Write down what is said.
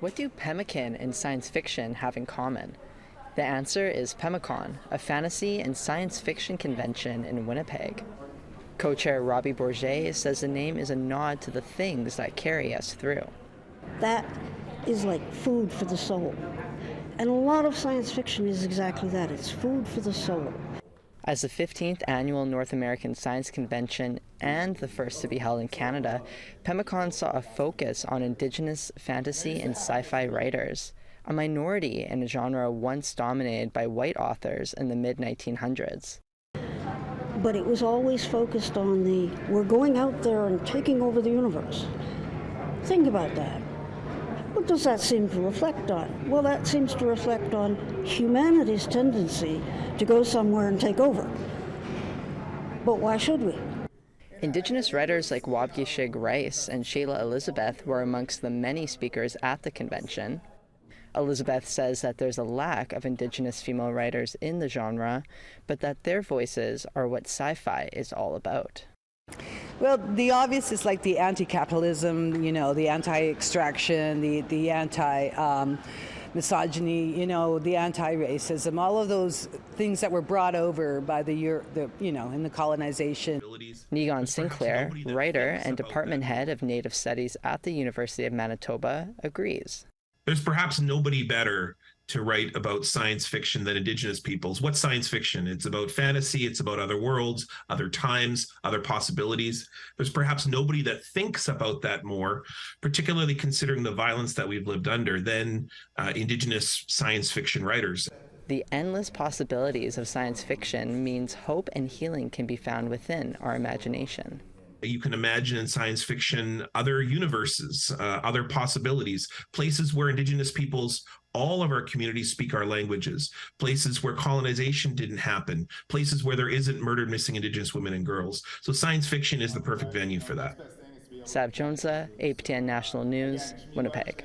What do Pemmi-Con and science fiction have in common? The answer is Pemmi-Con, a fantasy and science fiction convention in Winnipeg. Co-chair Robbie Bourget says the name is a nod to the things that carry us through. That is like food for the soul. And a lot of science fiction is exactly that. It's food for the soul. As the 15th annual North American Science Convention and the first to be held in Canada, Pemmi-Con saw a focus on Indigenous fantasy and sci-fi writers, a minority in a genre once dominated by white authors in the mid-1900s. But it was always focused on we're going out there and taking over the universe. Think about that. What does that seem to reflect on? Well, that seems to reflect on humanity's tendency to go somewhere and take over. But why should we? Indigenous writers like Wabgishig Rice and Sheila Elizabeth were amongst the many speakers at the convention. Elizabeth says that there's a lack of Indigenous female writers in the genre, but that their voices are what sci-fi is all about. Well, the obvious is like the anti-capitalism, the anti-extraction, the anti-misogyny, the anti-racism, all of those things that were brought over by in the colonization. Negon Sinclair, writer and department head of Native Studies at the University of Manitoba, agrees. There's perhaps nobody better to write about science fiction than Indigenous peoples. What's science fiction? It's about fantasy, it's about other worlds, other times, other possibilities. There's perhaps nobody that thinks about that more, particularly considering the violence that we've lived under, than Indigenous science fiction writers. The endless possibilities of science fiction means hope and healing can be found within our imagination. You can imagine in science fiction other universes, other possibilities, places where Indigenous peoples, all of our communities speak our languages, places where colonization didn't happen, places where there isn't murdered missing Indigenous women and girls. So science fiction is the perfect venue for that. Jonsa, APTN National News, Winnipeg.